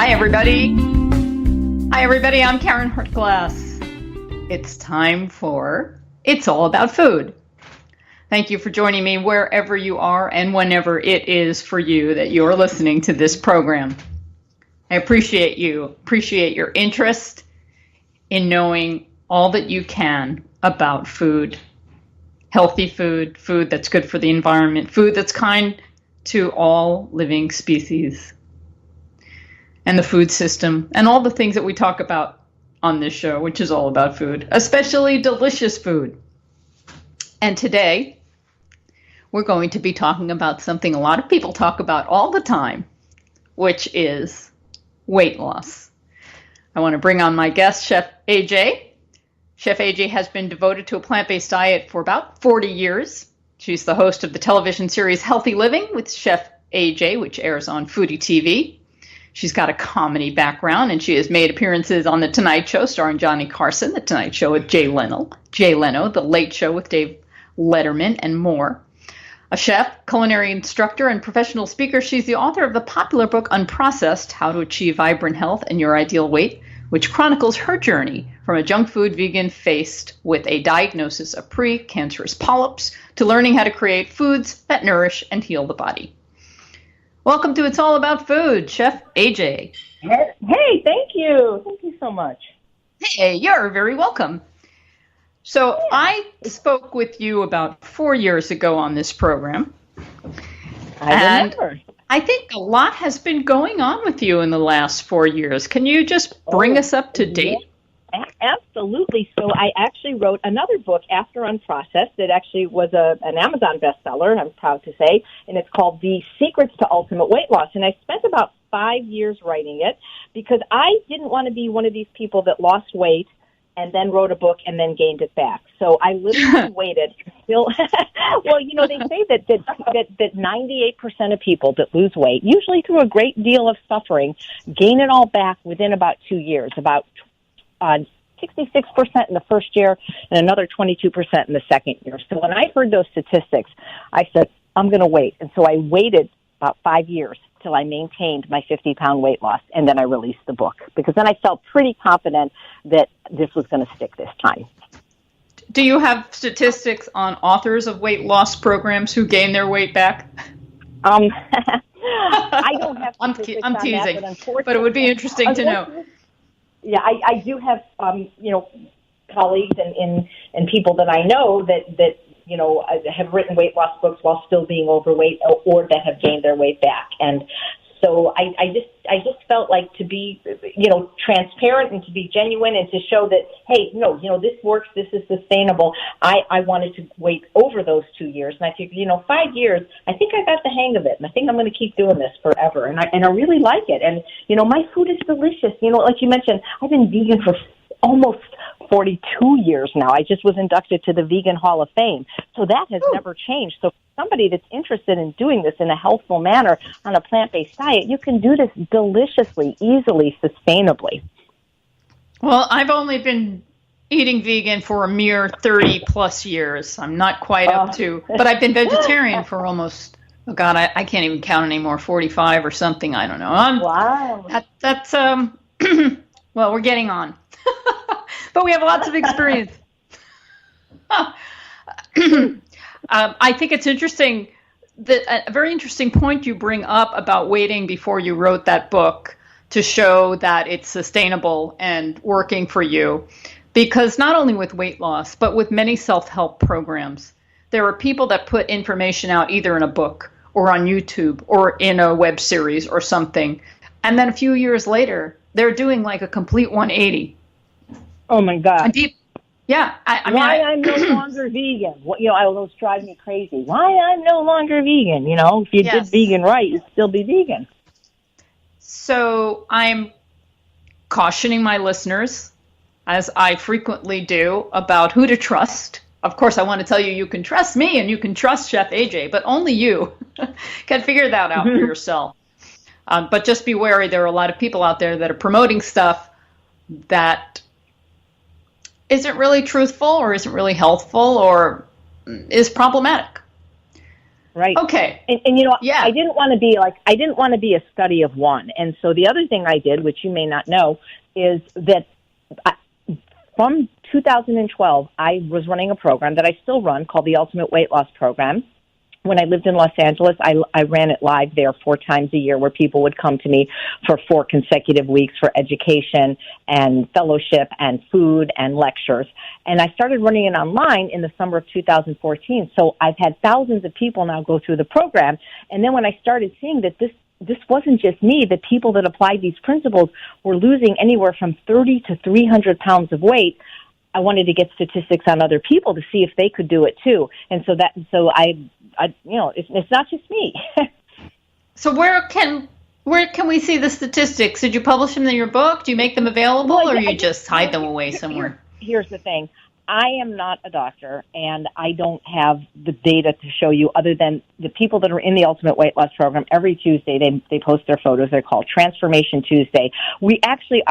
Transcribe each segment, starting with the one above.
Hi, everybody. I'm Karen Hartglass. It's time for It's All About Food. Thank you for joining me wherever you are and whenever it is for you that you're listening to this program. I appreciate your interest in knowing all that you can about food. Healthy food, food that's good for the environment, food that's kind to all living species, and the food system, and all the things that we talk about on this show, which is all about food, especially delicious food. And today, we're going to be talking about something a lot of people talk about all the time, which is weight loss. I want to bring on my guest, Chef AJ. Chef AJ has been devoted to a plant-based diet for about 40 years. She's the host of the television series Healthy Living with Chef AJ, which airs on Foody TV. She's got a comedy background, and she has made appearances on The Tonight Show starring Johnny Carson, The Tonight Show with Jay Leno, The Late Show with David Letterman, and more. A chef, culinary instructor, and professional speaker, she's the author of the popular book Unprocessed, How to Achieve Vibrant Health and Your Ideal Weight, which chronicles her journey from a junk food vegan faced with a diagnosis of pre-cancerous polyps to learning how to create foods that nourish and heal the body. Welcome to It's All About Food, Chef AJ. Hey, thank you. Thank you so much. Hey, you're very welcome. So I spoke with you about 4 years ago on this program. I remember. I think a lot has been going on with you in the last 4 years. Can you just bring us up to date? Absolutely. So I actually wrote another book after Unprocessed. It actually was an Amazon bestseller, I'm proud to say, and it's called The Secrets to Ultimate Weight Loss. And I spent about 5 years writing it because I didn't want to be one of these people that lost weight and then wrote a book and then gained it back. So I literally waited until, well, you know, they say that 98% of people that lose weight, usually through a great deal of suffering, gain it all back within about 2 years, about 66% in the first year and another 22% in the second year. So when I heard those statistics, I said, I'm going to wait. And so I waited about 5 years till I maintained my 50-pound weight loss, and then I released the book because then I felt pretty confident that this was going to stick this time. Do you have statistics on authors of weight loss programs who gain their weight back? I don't have statistics I'm teasing, on that, but it would be interesting to know. Yeah, I do have, colleagues and people that I know that have written weight loss books while still being overweight or that have gained their weight back. And so I just felt like to be, transparent and to be genuine and to show that, hey, this works, this is sustainable. I wanted to wait over those 2 years. And I figured, 5 years, I think I got the hang of it. And I think I'm going to keep doing this forever. And I really like it. And, my food is delicious. Like you mentioned, I've been vegan for almost 42 years now. I just was inducted to the Vegan Hall of Fame. So that has never changed. So somebody that's interested in doing this in a healthful manner on a plant-based diet, you can do this deliciously, easily, sustainably. Well, I've only been eating vegan for a mere 30 plus years. I'm not quite up to, but I've been vegetarian for almost, I can't even count anymore, 45 or something. I don't know. Wow. That's, well, we're getting on. But we have lots of experience. I think it's interesting, a very interesting point you bring up about waiting before you wrote that book to show that it's sustainable and working for you. Because not only with weight loss, but with many self-help programs, there are people that put information out either in a book or on YouTube or in a web series or something. And then a few years later, they're doing like a complete 180. Oh my God! Yeah, I'm no longer vegan. Those drive me crazy. Why I'm no longer vegan? If you did vegan right, you'd still be vegan. So I'm cautioning my listeners, as I frequently do, about who to trust. Of course, I want to tell you, you can trust me and you can trust Chef AJ, but only you can figure that out for yourself. But just be wary. There are a lot of people out there that are promoting stuff that isn't really truthful or isn't really healthful or is problematic. Right. Okay. And Yeah. I didn't want to be a study of one. And so the other thing I did, which you may not know, is that from 2012, I was running a program that I still run called the Ultimate Weight Loss Program. When I lived in Los Angeles, I ran it live there 4 times a year, where people would come to me for 4 consecutive weeks for education and fellowship and food and lectures. And I started running it online in the summer of 2014. So I've had thousands of people now go through the program. And then when I started seeing that this wasn't just me, the people that applied these principles were losing anywhere from 30 to 300 pounds of weight, I wanted to get statistics on other people to see if they could do it too. And so it's not just me. So where can we see the statistics? Did you publish them in your book? Do you make them available, or you just hide them away somewhere? Here's the thing. I am not a doctor, and I don't have the data to show you other than the people that are in the Ultimate Weight Loss Program. Every Tuesday, they post their photos. They're called Transformation Tuesday. We actually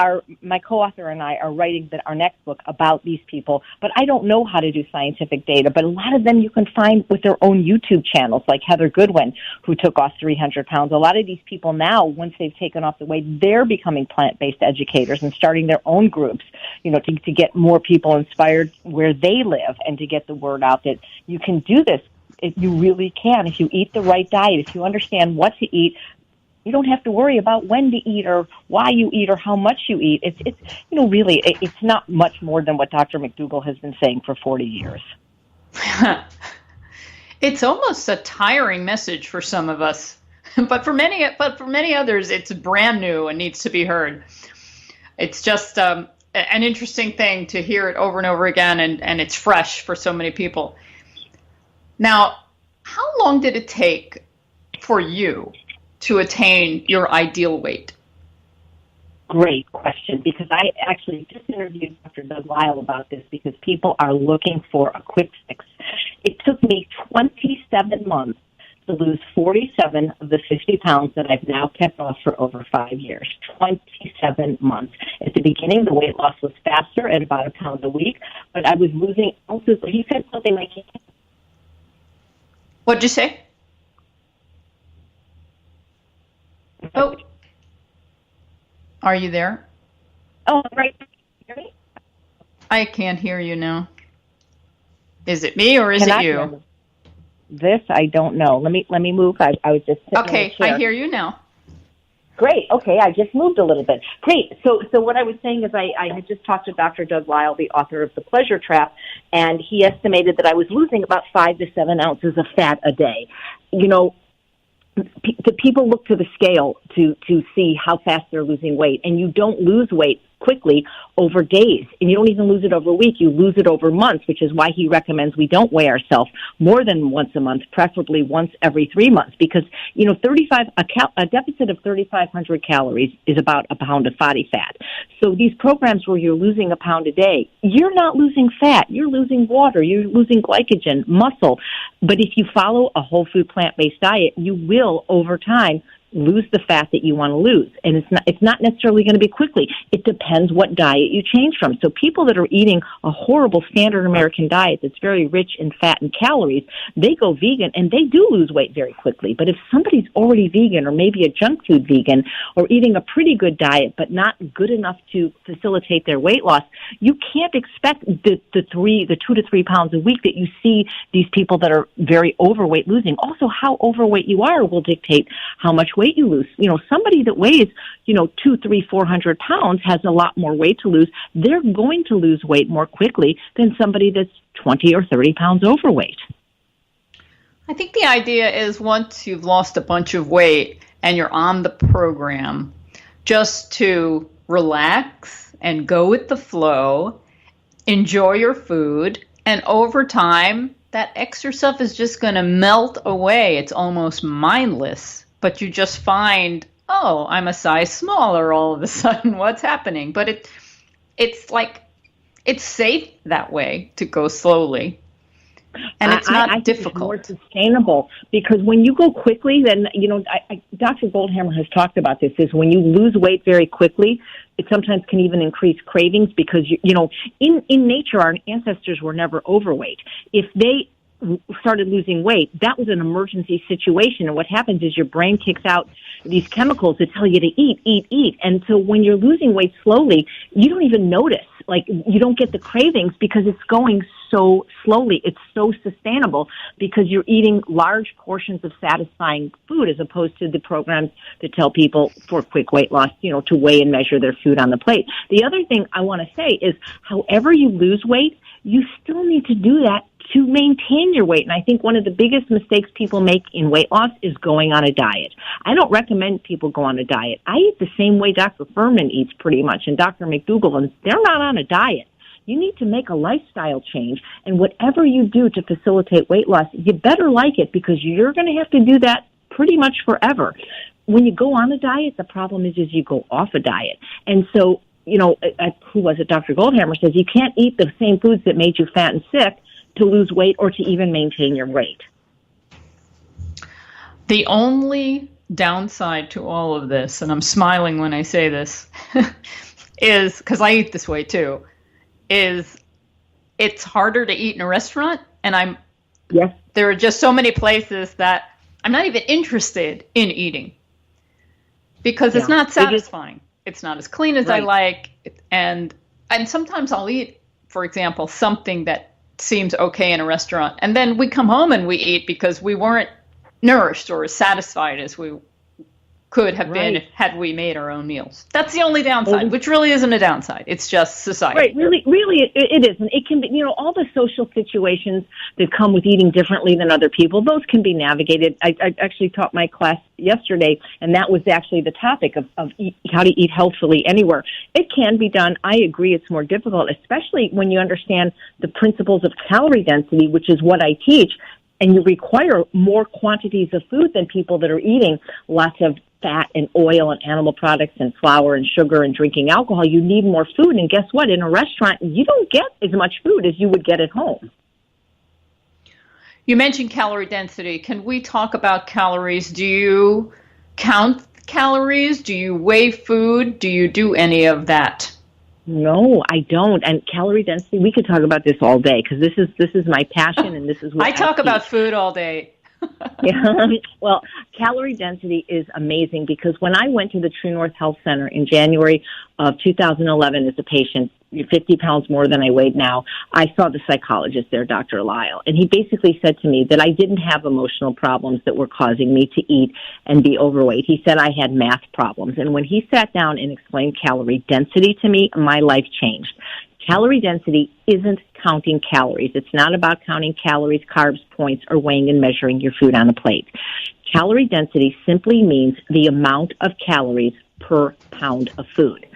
my co-author and I are writing our next book about these people, but I don't know how to do scientific data. But a lot of them you can find with their own YouTube channels, like Heather Goodwin, who took off 300 pounds. A lot of these people now, once they've taken off the weight, they're becoming plant-based educators and starting their own groups, to get more people inspired where they live and to get the word out that you can do this. If you really can, if you eat the right diet, if you understand what to eat, you don't have to worry about when to eat or why you eat or how much you eat. It's not much more than what Dr. Mcdougal has been saying for 40 years. It's almost a tiring message for some of us, but for many others, it's brand new and needs to be heard. It's just an interesting thing to hear it over and over again, and it's fresh for so many people. Now, how long did it take for you to attain your ideal weight? Great question, because I actually just interviewed Dr. Doug Lyle about this because people are looking for a quick fix. It took me 27 months to lose 47 of the 50 pounds that I've now kept off for over 5 years. 27 months. At the beginning, the weight loss was faster at about 1 pound a week, but I was losing ounces. He said something like... What'd you say? Oh. Are you there? Oh, right. Hear me? I can't hear you now. Is it me or is it you? This, I don't know. Let me move. I was just sitting okay. in the chair. I hear you now. Great. Okay, I just moved a little bit. Great. So what I was saying is I had just talked to Dr. Doug Lyle, the author of The Pleasure Trap, and he estimated that I was losing about 5 to 7 ounces of fat a day. The people look to the scale to see how fast they're losing weight, and you don't lose weight quickly over days, and you don't even lose it over a week. You lose it over months, which is why he recommends we don't weigh ourselves more than once a month, preferably once every 3 months, because a deficit of 3,500 calories is about 1 pound of body fat. So these programs where you're losing 1 pound a day, you're not losing fat, you're losing water, you're losing glycogen, muscle. But if you follow a whole food plant-based diet, you will over time lose the fat that you want to lose. And it's not necessarily going to be quickly. It depends what diet you change from. So people that are eating a horrible standard American diet that's very rich in fat and calories, they go vegan and they do lose weight very quickly. But if somebody's already vegan or maybe a junk food vegan or eating a pretty good diet but not good enough to facilitate their weight loss, you can't expect the 2 to 3 pounds a week that you see these people that are very overweight losing. Also, how overweight you are will dictate how much weight you lose. Somebody that weighs, 200, 300, 400 pounds has a lot more weight to lose. They're going to lose weight more quickly than somebody that's 20 or 30 pounds overweight. I think the idea is once you've lost a bunch of weight and you're on the program, just to relax and go with the flow, enjoy your food, and over time, that extra stuff is just going to melt away. It's almost mindless. But you just find, oh, I'm a size smaller all of a sudden. What's happening? But it's safe that way to go slowly. And it's not difficult. It's more sustainable because when you go quickly, then, Dr. Goldhammer has talked about this, is when you lose weight very quickly, it sometimes can even increase cravings because, in nature, our ancestors were never overweight. If they started losing weight, that was an emergency situation. And what happens is your brain kicks out these chemicals that tell you to eat, eat, eat. And so when you're losing weight slowly, you don't even notice. Like, you don't get the cravings because it's going so slowly. It's so sustainable because you're eating large portions of satisfying food as opposed to the programs that tell people for quick weight loss, to weigh and measure their food on the plate. The other thing I want to say is, however you lose weight, you still need to do that to maintain your weight. And I think one of the biggest mistakes people make in weight loss is going on a diet. I don't recommend people go on a diet. I eat the same way Dr. Furman eats pretty much, and Dr. Mcdougal, and they're not on a diet. You need to make a lifestyle change, and whatever you do to facilitate weight loss, you better like it, because you're going to have to do that pretty much forever. When you go on a diet, the problem is you go off a diet. And so, who was it? Dr. Goldhammer says you can't eat the same foods that made you fat and sick to lose weight or to even maintain your weight. The only downside to all of this, and I'm smiling when I say this, is, because I eat this way too, is it's harder to eat in a restaurant, and there are just so many places that I'm not even interested in eating because it's not satisfying. It's not as clean as I like, and sometimes I'll eat, for example, something that seems okay in a restaurant, and then we come home and we eat because we weren't nourished or as satisfied as we could have been had we made our own meals. That's the only downside, which really isn't a downside. It's just society. Right, really, it isn't. It can be, all the social situations that come with eating differently than other people, those can be navigated. I actually taught my class yesterday, and that was actually the topic of how to eat healthfully anywhere. It can be done. I agree it's more difficult, especially when you understand the principles of calorie density, which is what I teach, and you require more quantities of food than people that are eating lots of fat and oil and animal products and flour and sugar and drinking alcohol. You need more food, and guess what? In a restaurant, you don't get as much food as you would get at home. You mentioned calorie density. Can we talk about calories? Do you count calories? Do you weigh food? Do you do any of that? No, I don't. And calorie density, we could talk about this all day, because this is my passion, and this is what I talk about food all day. Yeah. Well, calorie density is amazing, because when I went to the True North Health Center in January of 2011 as a patient, 50 pounds more than I weighed now, I saw the psychologist there, Dr. Lyle, and he basically said to me that I didn't have emotional problems that were causing me to eat and be overweight. He said I had math problems. And when he sat down and explained calorie density to me, my life changed. Calorie density isn't counting calories. It's not about counting calories, carbs, points, or weighing and measuring your food on a plate. Calorie density simply means the amount of calories per pound of food.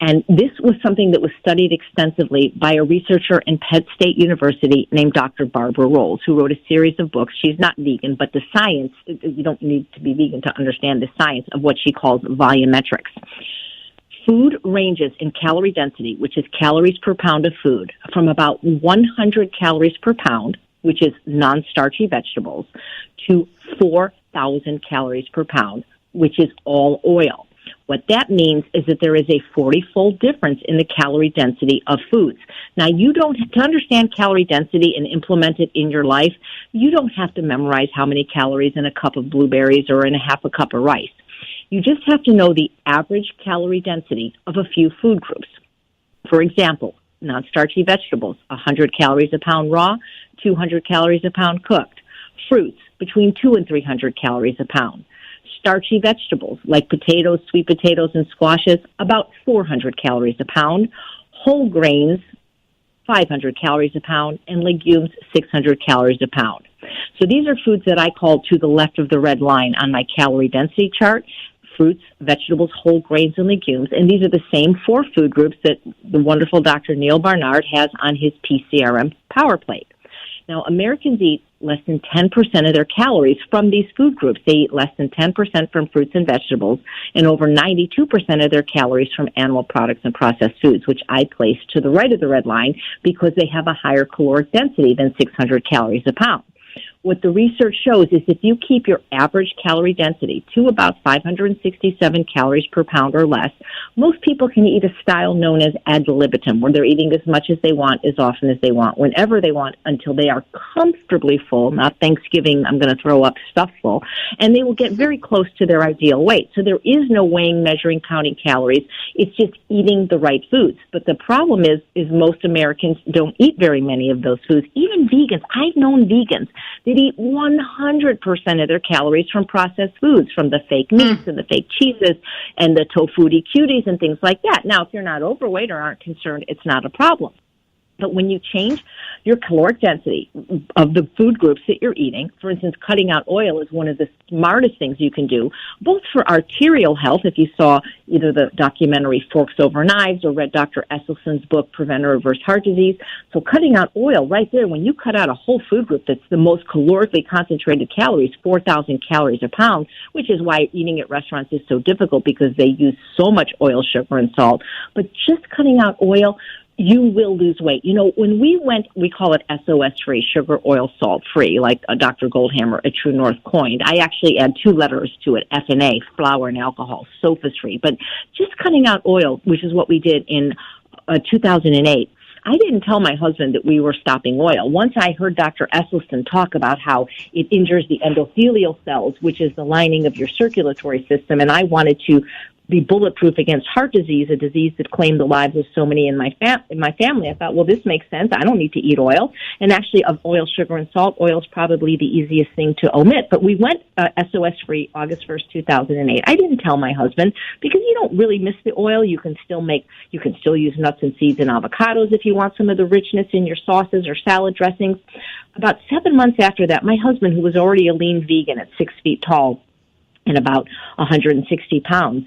And this was something that was studied extensively by a researcher in Penn State University named Dr. Barbara Rolls, who wrote a series of books. She's not vegan, but the science, you don't need to be vegan to understand the science of what she calls volumetrics. Food ranges in calorie density, which is calories per pound of food, from about 100 calories per pound, which is non-starchy vegetables, to 4,000 calories per pound, which is all oil. What that means is that there is a 40-fold difference in the calorie density of foods. Now, to understand calorie density and implement it in your life, you don't have to memorize how many calories in a cup of blueberries or in a half a cup of rice. You just have to know the average calorie density of a few food groups. For example, non-starchy vegetables, 100 calories a pound raw, 200 calories a pound cooked. Fruits, between 200 and 300 calories a pound. Starchy vegetables, like potatoes, sweet potatoes, and squashes, about 400 calories a pound. Whole grains, 500 calories a pound, and legumes, 600 calories a pound. So these are foods that I call to the left of the red line on my calorie density chart: fruits, vegetables, whole grains, and legumes. And these are the same four food groups that the wonderful Dr. Neil Barnard has on his PCRM Power Plate. Now, Americans eat less than 10% of their calories from these food groups. They eat less than 10% from fruits and vegetables, and over 92% of their calories from animal products and processed foods, which I place to the right of the red line because they have a higher caloric density than 600 calories a pound. what the research shows is if you keep your average calorie density to about 567 calories per pound or less, most people can eat a style known as ad libitum, where they're eating as much as they want, as often as they want, whenever they want, until they are comfortably full, not Thanksgiving, I'm going to throw up stuff full, and they will get very close to their ideal weight. So there is no weighing, measuring, counting calories. It's just eating the right foods. But the problem is most Americans don't eat very many of those foods. Even vegans, I've known vegans that eat 100% of their calories from processed foods, from the fake meats and the fake cheeses and the tofuty cuties and things like that. Now, if you're not overweight or aren't concerned, it's not a problem. But when you change your caloric density of the food groups that you're eating, for instance, cutting out oil is one of the smartest things you can do, both for arterial health, if you saw either the documentary Forks Over Knives or read Dr. Esselstyn's book, Prevent or Reverse Heart Disease. So cutting out oil right there, when you cut out a whole food group that's the most calorically concentrated calories, 4,000 calories a pound, which is why eating at restaurants is so difficult because they use so much oil, sugar, and salt. But just cutting out oil, you will lose weight. You know, when we went, we call it SOS-free, sugar, oil, salt-free, like Dr. Goldhammer at True North coined. I actually add 2 letters to it, F&A, flour and alcohol, SOFA-free. But just cutting out oil, which is what we did in 2008, I didn't tell my husband that we were stopping oil. Once I heard Dr. Esselstyn talk about how it injures the endothelial cells, which is the lining of your circulatory system, and I wanted to be bulletproof against heart disease, a disease that claimed the lives of so many in my family. I thought, well, this makes sense. I don't need to eat oil. And actually, of oil, sugar, and salt, oil is probably the easiest thing to omit. But we went SOS-free August 1st, 2008. I didn't tell my husband because you don't really miss the oil. You can still use nuts and seeds and avocados if you want some of the richness in your sauces or salad dressings. About 7 months after that, my husband, who was already a lean vegan at 6 feet tall and about 160 pounds,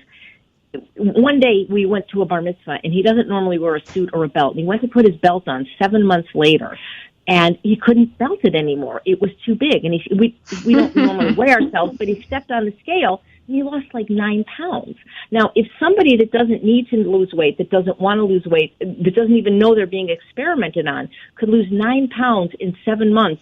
one day we went to a bar mitzvah, and he doesn't normally wear a suit or a belt. And he went to put his belt on 7 months later, and he couldn't belt it anymore. It was too big. And we don't normally weigh ourselves, but he stepped on the scale, and he lost like 9 pounds. Now, if somebody that doesn't need to lose weight, that doesn't want to lose weight, that doesn't even know they're being experimented on, could lose 9 pounds in 7 months,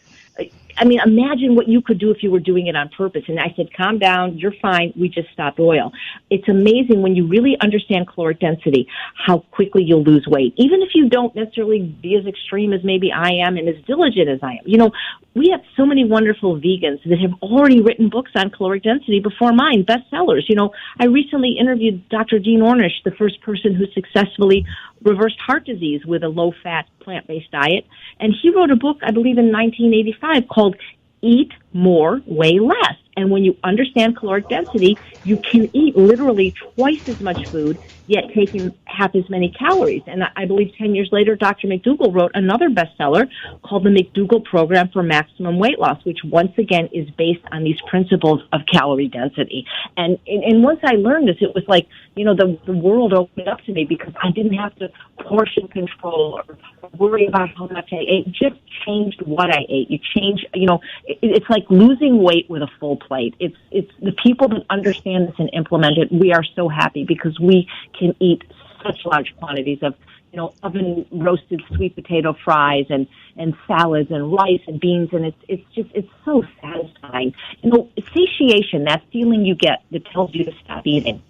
I mean, imagine what you could do if you were doing it on purpose. And I said, calm down, you're fine, we just stopped oil. It's amazing when you really understand caloric density, how quickly you'll lose weight, even if you don't necessarily be as extreme as maybe I am and as diligent as I am. You know, we have so many wonderful vegans that have already written books on caloric density before mine, bestsellers. You know, I recently interviewed Dr. Dean Ornish, the first person who successfully reversed heart disease with a low-fat, plant-based diet. And he wrote a book, I believe, in 1985 called Eat More, Weigh Less. And when you understand caloric density, you can eat literally twice as much food, yet taking half as many calories. And I believe 10 years later, Dr. Mcdougal wrote another bestseller called the Mcdougal Program for Maximum Weight Loss, which once again is based on these principles of calorie density. And once I learned this, it was like, you know, the world opened up to me because I didn't have to portion control or worry about how much I ate. Just changed what I ate. You change, you know, it's like losing weight with a full plate. It's the people that understand this and implement it. We are so happy because we can eat such large quantities of, you know, oven roasted sweet potato fries and salads and rice and beans, and it's so satisfying. You know, satiation, that feeling you get that tells you to stop eating.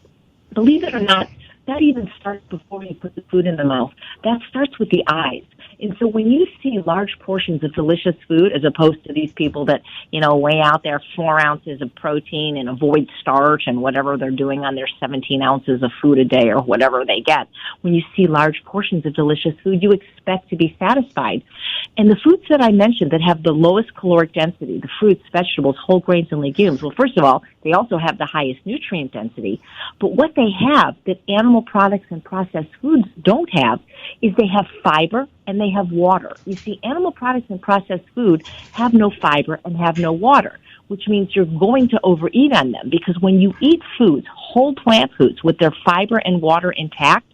Believe it or not, that even starts before you put the food in the mouth. That starts with the eyes. And so when you see large portions of delicious food, as opposed to these people that, you know, weigh out their 4 ounces of protein and avoid starch and whatever they're doing on their 17 ounces of food a day or whatever they get, when you see large portions of delicious food, you expect to be satisfied. And the foods that I mentioned that have the lowest caloric density, the fruits, vegetables, whole grains, and legumes, well, first of all, they also have the highest nutrient density. But what they have that animal products and processed foods don't have is they have fiber and they have water. You see, animal products and processed food have no fiber and have no water, which means you're going to overeat on them, because when you eat foods, whole plant foods, with their fiber and water intact,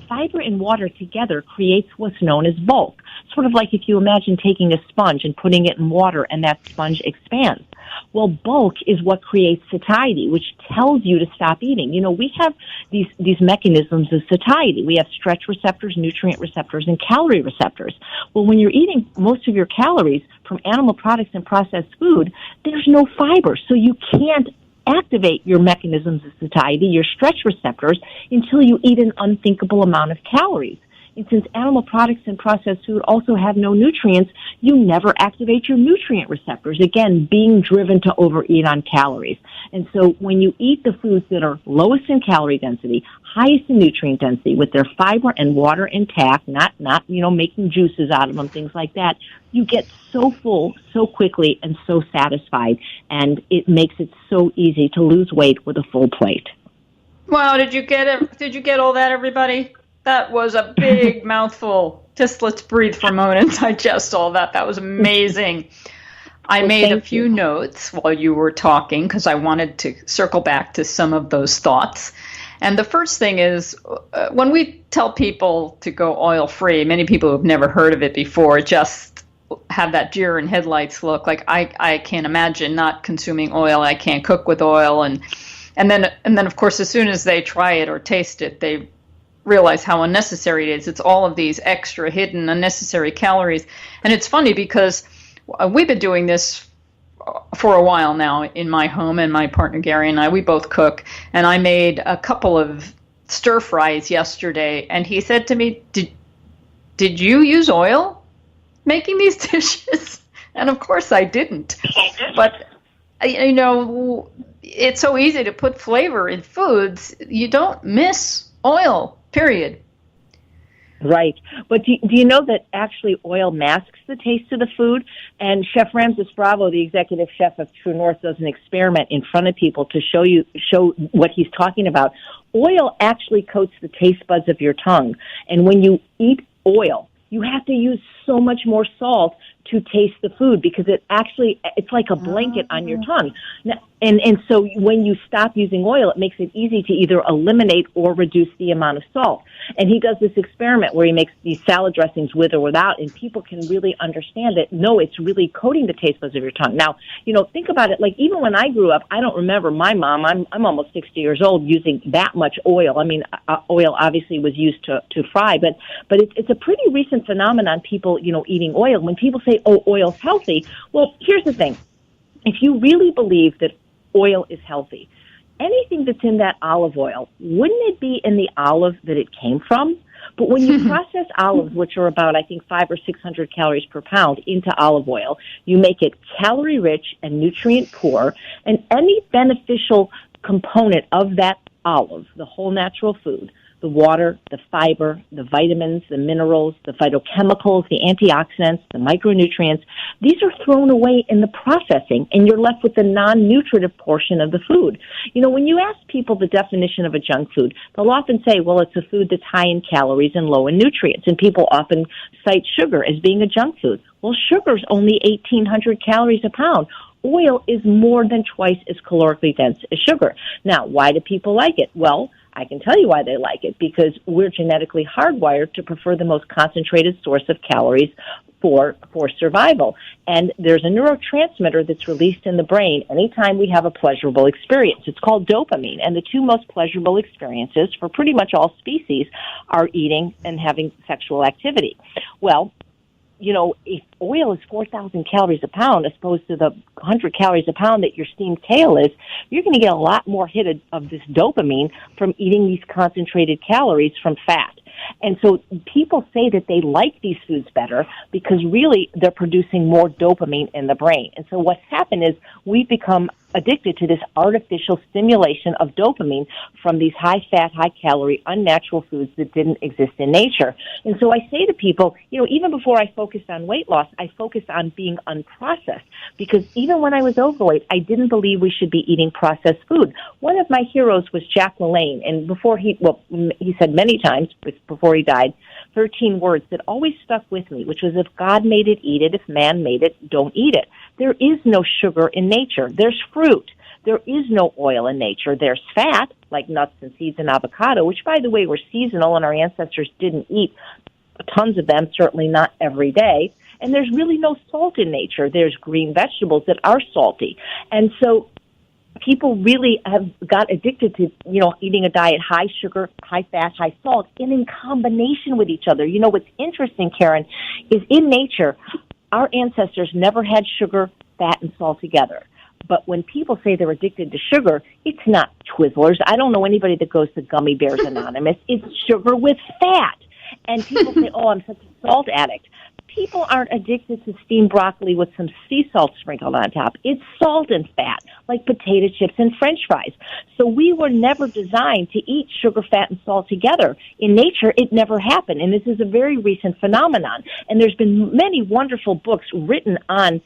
fiber and water together creates what's known as bulk. Sort of like if you imagine taking a sponge and putting it in water and that sponge expands. Well, bulk is what creates satiety, which tells you to stop eating. You know, we have these mechanisms of satiety. We have stretch receptors, nutrient receptors, and calorie receptors. Well, when you're eating most of your calories from animal products and processed food, there's no fiber, so you can't activate your mechanisms of satiety, your stretch receptors, until you eat an unthinkable amount of calories. And since animal products and processed food also have no nutrients, you never activate your nutrient receptors, again, being driven to overeat on calories. And so when you eat the foods that are lowest in calorie density, highest in nutrient density, with their fiber and water intact, not making juices out of them, things like that, you get so full so quickly and so satisfied, and it makes it so easy to lose weight with a full plate. Wow, did you get it? Did you get all that, everybody? That was a big mouthful. Just let's breathe for a moment and digest all that. That was amazing. I made a few notes while you were talking because I wanted to circle back to some of those thoughts. And the first thing is, when we tell people to go oil-free, many people who've never heard of it before just have that deer in headlights look. Like, I can't imagine not consuming oil. I can't cook with oil. And then, of course, as soon as they try it or taste it, they realize how unnecessary it is. It's all of these extra hidden unnecessary calories. And it's funny because we've been doing this for a while now in my home, and my partner Gary and I, we both cook. And I made a couple of stir fries yesterday, and he said to me, did you use oil making these dishes? And of course I didn't. But, you know, it's so easy to put flavor in foods. You don't miss oil, period. Right. But do you know that actually oil masks the taste of the food? And Chef Ramses Bravo, the executive chef of True North, does an experiment in front of people to show what he's talking about. Oil actually coats the taste buds of your tongue. And when you eat oil, you have to use so much more salt to taste the food because it's like a blanket on your tongue. And so when you stop using oil, it makes it easy to either eliminate or reduce the amount of salt. And he does this experiment where he makes these salad dressings with or without, and people can really understand it. No, it's really coating the taste buds of your tongue. Now, you know, think about it. Like, even when I grew up, I don't remember my mom, I'm almost 60 years old, using that much oil. I mean, oil obviously was used to fry, but it's a pretty recent phenomenon, people, you know, eating oil. When people say, oh, oil's healthy, well, here's the thing. If you really believe that oil is healthy, anything that's in that olive oil, wouldn't it be in the olive that it came from? But when you process olives, which are about, I think, 500 or 600 calories per pound, into olive oil, you make it calorie-rich and nutrient-poor, and any beneficial component of that olive, the whole natural food, the water, the fiber, the vitamins, the minerals, the phytochemicals, the antioxidants, the micronutrients, these are thrown away in the processing, and you're left with the non-nutritive portion of the food. You know, when you ask people the definition of a junk food, they'll often say, well, it's a food that's high in calories and low in nutrients, and people often cite sugar as being a junk food. Well, sugar's only 1,800 calories a pound. Oil is more than twice as calorically dense as sugar. Now, why do people like it? Well, I can tell you why they like it, because we're genetically hardwired to prefer the most concentrated source of calories for survival. And there's a neurotransmitter that's released in the brain anytime we have a pleasurable experience. It's called dopamine. And the two most pleasurable experiences for pretty much all species are eating and having sexual activity. Well, you know, if oil is 4,000 calories a pound as opposed to the 100 calories a pound that your steamed kale is, you're going to get a lot more hit of this dopamine from eating these concentrated calories from fat. And so people say that they like these foods better because really they're producing more dopamine in the brain. And so what's happened is we've become addicted to this artificial stimulation of dopamine from these high-fat, high-calorie, unnatural foods that didn't exist in nature. And so I say to people, you know, even before I focused on weight loss, I focused on being unprocessed, because even when I was overweight, I didn't believe we should be eating processed food. One of my heroes was Jack Lalanne, and he said many times before he died, 13 words that always stuck with me, which was, if God made it, eat it. If man made it, don't eat it. There is no sugar in nature. There's fruit. There is no oil in nature. There's fat, like nuts and seeds and avocado, which, by the way, were seasonal and our ancestors didn't eat tons of them, certainly not every day. And there's really no salt in nature. There's green vegetables that are salty. And so people really have got addicted to, eating a diet high sugar, high fat, high salt, and in combination with each other. What's interesting, Karen, is in nature, our ancestors never had sugar, fat, and salt together. But when people say they're addicted to sugar, it's not Twizzlers. I don't know anybody that goes to Gummy Bears Anonymous. It's sugar with fat. And people say, oh, I'm such a salt addict. People aren't addicted to steamed broccoli with some sea salt sprinkled on top. It's salt and fat, like potato chips and French fries. So we were never designed to eat sugar, fat, and salt together. In nature, it never happened, and this is a very recent phenomenon. And there's been many wonderful books written on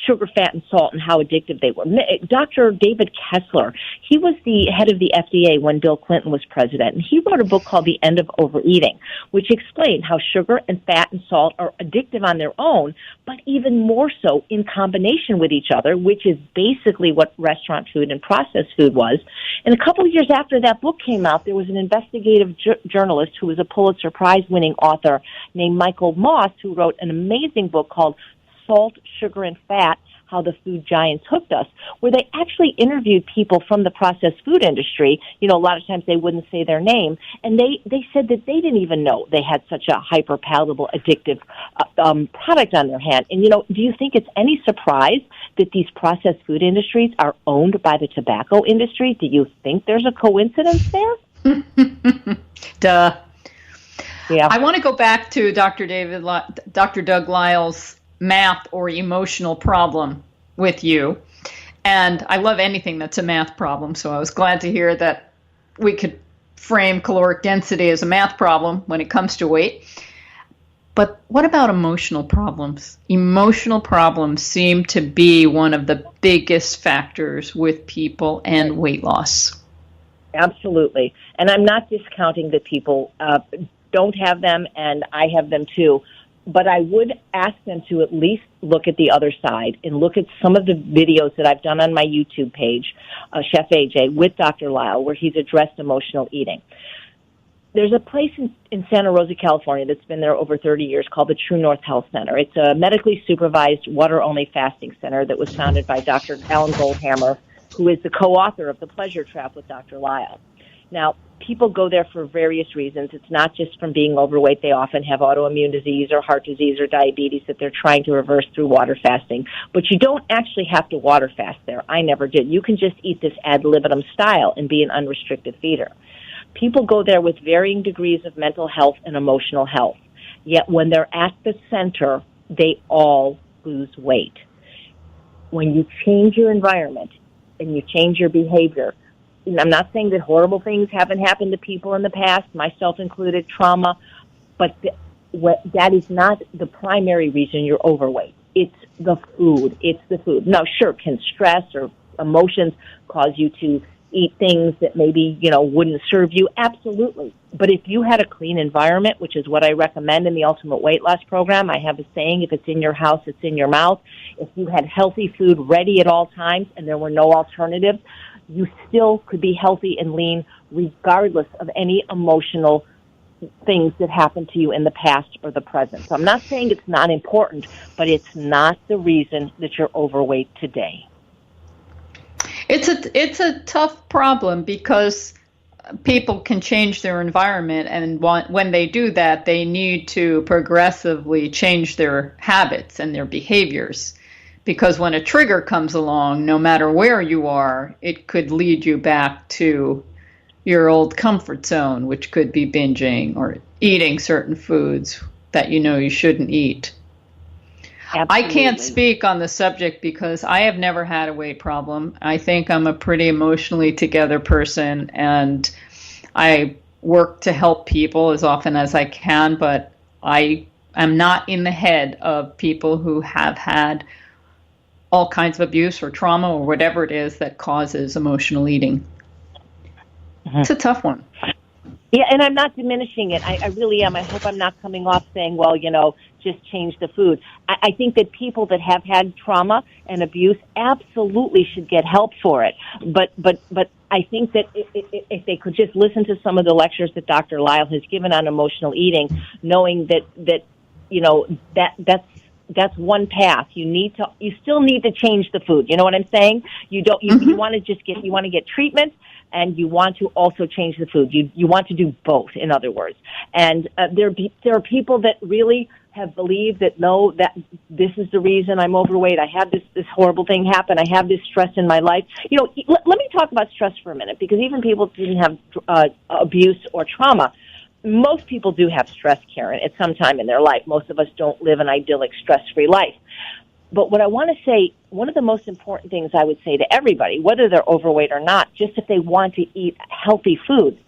sugar, fat, and salt and how addictive they were. Dr. David Kessler, he was the head of the FDA when Bill Clinton was president, and he wrote a book called The End of Overeating, which explained how sugar and fat and salt are addictive on their own, but even more so in combination with each other, which is basically what restaurant food and processed food was. And a couple of years after that book came out, there was an investigative journalist who was a Pulitzer Prize-winning author named Michael Moss, who wrote an amazing book called Salt, Sugar, and Fat, How the Food Giants Hooked Us, where they actually interviewed people from the processed food industry. A lot of times they wouldn't say their name, and they said that they didn't even know they had such a hyper-palatable, addictive product on their hand. And, do you think it's any surprise that these processed food industries are owned by the tobacco industry? Do you think there's a coincidence there? Duh. Yeah. I want to go back to Dr. Doug Lyle's math or emotional problem with you. And I love anything that's a math problem, so I was glad to hear that we could frame caloric density as a math problem when it comes to weight. But what about emotional problems? Emotional problems seem to be one of the biggest factors with people and weight loss. Absolutely. And I'm not discounting that people don't have them, and I have them too. But I would ask them to at least look at the other side and look at some of the videos that I've done on my YouTube page, Chef AJ, with Dr. Lyle, where he's addressed emotional eating. There's a place in Santa Rosa, California, that's been there over 30 years called the True North Health Center. It's a medically supervised water-only fasting center that was founded by Dr. Alan Goldhammer, who is the co-author of The Pleasure Trap with Dr. Lyle. Now, people go there for various reasons. It's not just from being overweight. They often have autoimmune disease or heart disease or diabetes that they're trying to reverse through water fasting. But you don't actually have to water fast there. I never did. You can just eat this ad libitum style and be an unrestricted feeder. People go there with varying degrees of mental health and emotional health. Yet when they're at the center, they all lose weight. When you change your environment and you change your behavior, I'm not saying that horrible things haven't happened to people in the past, myself included, trauma, but that is not the primary reason you're overweight. It's the food. It's the food. Now, sure, can stress or emotions cause you to eat things that maybe, wouldn't serve you? Absolutely. But if you had a clean environment, which is what I recommend in the Ultimate Weight Loss Program, I have a saying, if it's in your house, it's in your mouth. If you had healthy food ready at all times and there were no alternatives, you still could be healthy and lean regardless of any emotional things that happened to you in the past or the present. So I'm not saying it's not important, but it's not the reason that you're overweight today. It's a tough problem because people can change their environment, and when they do that, they need to progressively change their habits and their behaviors. Because when a trigger comes along, no matter where you are, it could lead you back to your old comfort zone, which could be binging or eating certain foods that you shouldn't eat. Absolutely. I can't speak on the subject because I have never had a weight problem. I think I'm a pretty emotionally together person, and I work to help people as often as I can, but I am not in the head of people who have had all kinds of abuse or trauma or whatever it is that causes emotional eating. Mm-hmm. It's a tough one. Yeah, and I'm not diminishing it. I really am. I hope I'm not coming off saying, well, just change the food. I think that people that have had trauma and abuse absolutely should get help for it. But I think that if they could just listen to some of the lectures that Dr. Lyle has given on emotional eating, knowing that's one path. You still need to change the food. You know what I'm saying? You want to get treatment, and you want to also change the food. You want to do both, in other words. And there are people that really have believed that, no, that this is the reason I'm overweight. I had this horrible thing happen. I have this stress in my life. Let me talk about stress for a minute, because even people who didn't have abuse or trauma, most people do have stress, Karen, at some time in their life. Most of us don't live an idyllic, stress-free life. But what I want to say, one of the most important things I would say to everybody, whether they're overweight or not, just if they want to eat healthy food,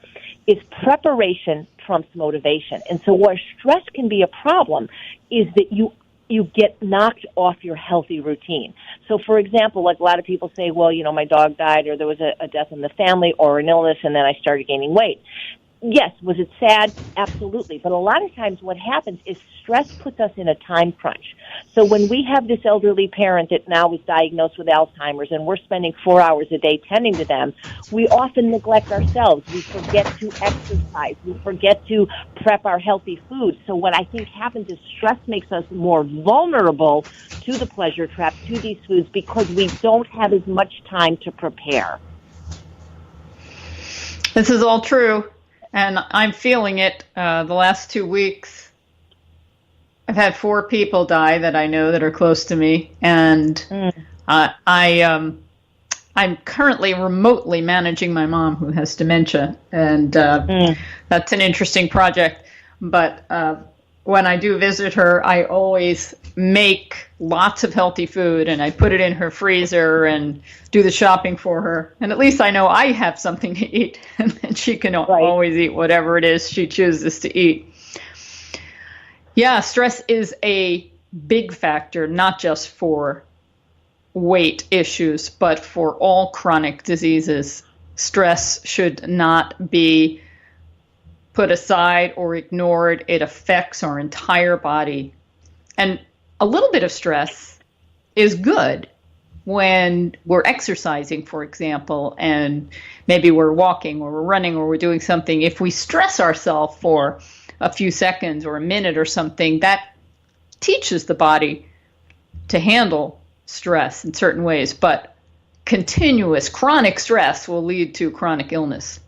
is preparation trumps motivation. And so where stress can be a problem is that you get knocked off your healthy routine. So, for example, like a lot of people say, well, my dog died, or there was a death in the family, or an illness, and then I started gaining weight. Yes, was it sad? Absolutely. But a lot of times what happens is stress puts us in a time crunch. So when we have this elderly parent that now is diagnosed with Alzheimer's, and we're spending 4 hours a day tending to them, we often neglect ourselves. We forget to exercise. We forget to prep our healthy food. So what I think happens is stress makes us more vulnerable to the pleasure trap, to these foods, because we don't have as much time to prepare. This is all true. And I'm feeling it the last 2 weeks. I've had 4 people die that I know that are close to me. And I'm currently remotely managing my mom, who has dementia. And that's an interesting project. But when I do visit her, I always make lots of healthy food, and I put it in her freezer and do the shopping for her. And at least I know I have something to eat, and then she can always eat whatever it is she chooses to eat. Yeah, stress is a big factor, not just for weight issues, but for all chronic diseases. Stress should not be put aside or ignored. It affects our entire body. And a little bit of stress is good when we're exercising, for example, and maybe we're walking or we're running or we're doing something. If we stress ourselves for a few seconds or a minute or something, that teaches the body to handle stress in certain ways. But continuous chronic stress will lead to chronic illness.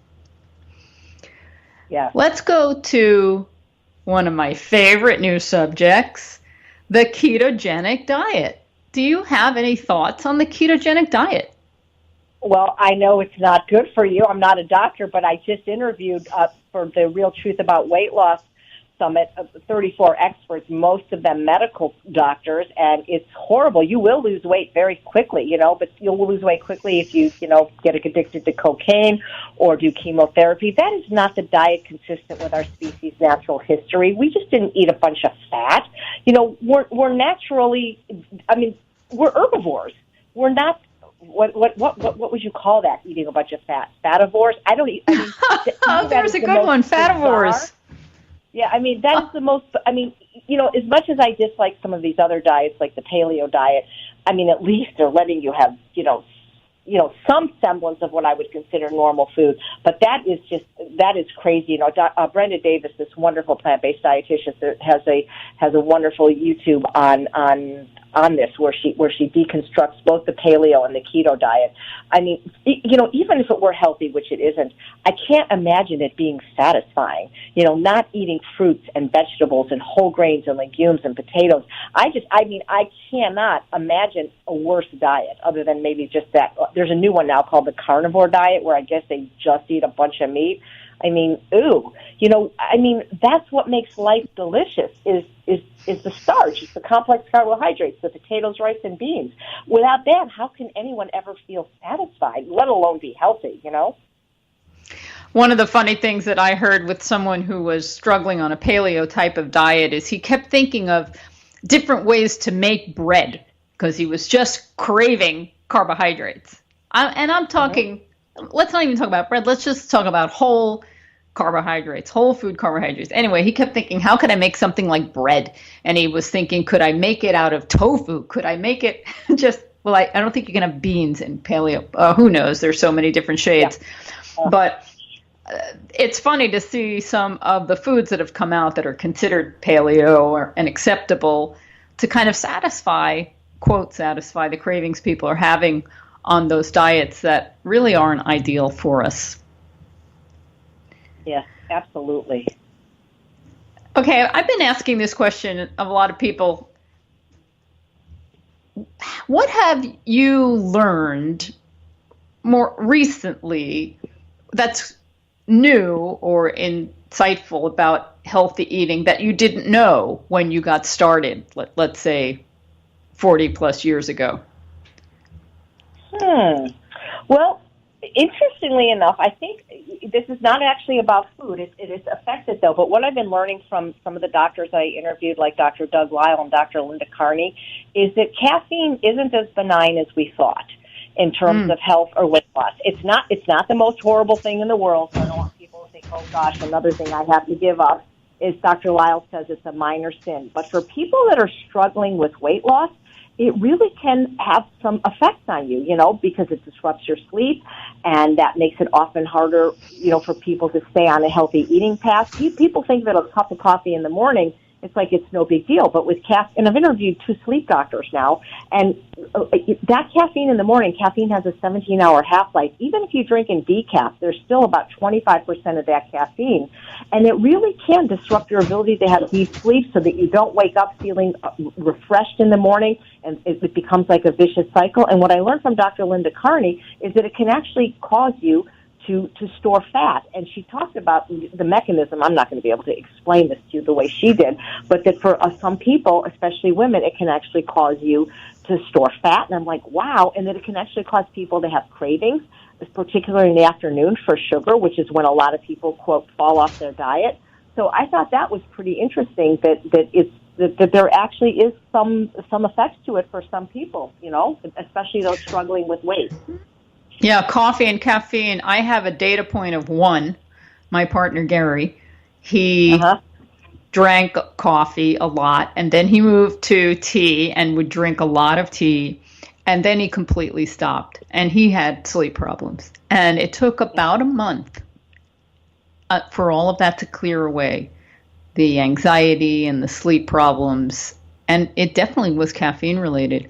Yeah. Let's go to one of my favorite news subjects, the ketogenic diet. Do you have any thoughts on the ketogenic diet? Well, I know it's not good for you. I'm not a doctor, but I just interviewed for the Real Truth About Weight Loss Summit 34 experts, most of them medical doctors, and it's horrible. You will lose weight very quickly, but you'll lose weight quickly if you, get addicted to cocaine or do chemotherapy. That is not the diet consistent with our species' natural history. We just didn't eat a bunch of fat. We're naturally, we're herbivores. We're not. What would you call that? Eating a bunch of fat? Fativores? I don't eat. There's a good one. Fativores. Yeah, that is the most, as much as I dislike some of these other diets, like the paleo diet, at least they're letting you have, some semblance of what I would consider normal food. But that is crazy. Brenda Davis, this wonderful plant-based dietitian, has a wonderful YouTube on this where she deconstructs both the paleo and the keto diet. Even if it were healthy, which it isn't, I can't imagine it being satisfying. Not eating fruits and vegetables and whole grains and legumes and potatoes. I cannot imagine a worse diet other than maybe just that. There's a new one now called the carnivore diet, where I guess they just eat a bunch of meat. Ooh. That's what makes life delicious is the starch. It's the complex carbohydrates, the potatoes, rice, and beans. Without that, how can anyone ever feel satisfied, let alone be healthy, One of the funny things that I heard with someone who was struggling on a paleo type of diet is he kept thinking of different ways to make bread because he was just craving carbohydrates. I'm talking, let's not even talk about bread. Let's just talk about whole carbohydrates, whole food carbohydrates. Anyway, he kept thinking, how could I make something like bread? And he was thinking, could I make it out of tofu? Could I make it just, well, I don't think you can have beans in paleo. Who knows? There's so many different shades. Yeah. But it's funny to see some of the foods that have come out that are considered paleo and acceptable to kind of satisfy, quote, satisfy the cravings people are having on those diets that really aren't ideal for us. Yes, absolutely. Okay, I've been asking this question of a lot of people. What have you learned more recently that's new or insightful about healthy eating that you didn't know when you got started, let's say 40 plus years ago? Well, interestingly enough, I think this is not actually about food. It is affected, though. But what I've been learning from some of the doctors I interviewed, like Dr. Doug Lisle and Dr. Linda Carney, is that caffeine isn't as benign as we thought in terms of health or weight loss. It's not the most horrible thing in the world. So I don't want people to think, oh, gosh, another thing I have to give up. Is Dr. Lisle says it's a minor sin. But for people that are struggling with weight loss, it really can have some effects on you, because it disrupts your sleep, and that makes it often harder, for people to stay on a healthy eating path. People think that a cup of coffee in the morning, it's like it's no big deal. But with and I've interviewed 2 sleep doctors now, and that caffeine in the morning, caffeine has a 17-hour half-life. Even if you drink in decaf, there's still about 25% of that caffeine. And it really can disrupt your ability to have deep sleep so that you don't wake up feeling refreshed in the morning, and it becomes like a vicious cycle. And what I learned from Dr. Linda Carney is that it can actually cause you to store fat. And she talked about the mechanism. I'm not going to be able to explain this to you the way she did, but that for some people, especially women, it can actually cause you to store fat. And I'm like, wow. And that it can actually cause people to have cravings, particularly in the afternoon for sugar, which is when a lot of people, quote, fall off their diet. So I thought that was pretty interesting that there actually is some effects to it for some people, especially those struggling with weight. Yeah, coffee and caffeine. I have a data point of 1. My partner, Gary, he drank coffee a lot, and then he moved to tea and would drink a lot of tea, and then he completely stopped, and he had sleep problems. And it took about a month for all of that to clear away, the anxiety and the sleep problems, and it definitely was caffeine related.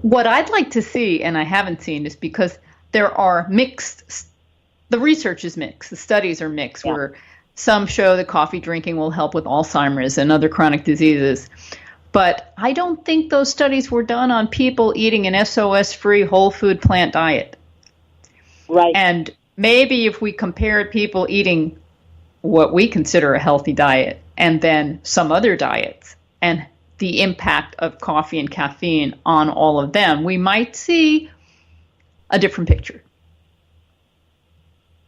What I'd like to see, and I haven't seen, is because there are the research is mixed, the studies are mixed, where some show that coffee drinking will help with Alzheimer's and other chronic diseases. But I don't think those studies were done on people eating an SOS-free whole food plant diet. Right. And maybe if we compared people eating what we consider a healthy diet and then some other diets, and the impact of coffee and caffeine on all of them, we might see a different picture.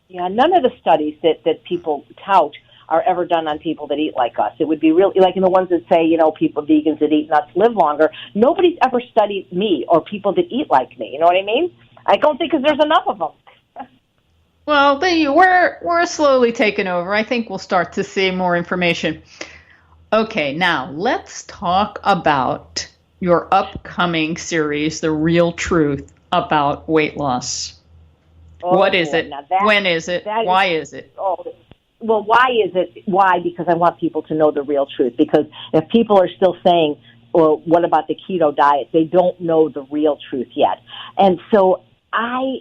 Yeah, none of the studies that people tout are ever done on people that eat like us. It would be really like in the ones that say, people, vegans that eat nuts live longer. Nobody's ever studied me or people that eat like me. You know what I mean? I don't think because there's enough of them. Well, we're slowly taking over. I think we'll start to see more information. Okay, now let's talk about your upcoming series, The Real Truth About Weight Loss. What is it? When is it? Why is it? Well, why is it? Why? Because I want people to know the real truth. Because if people are still saying, well, what about the keto diet? They don't know the real truth yet. And so I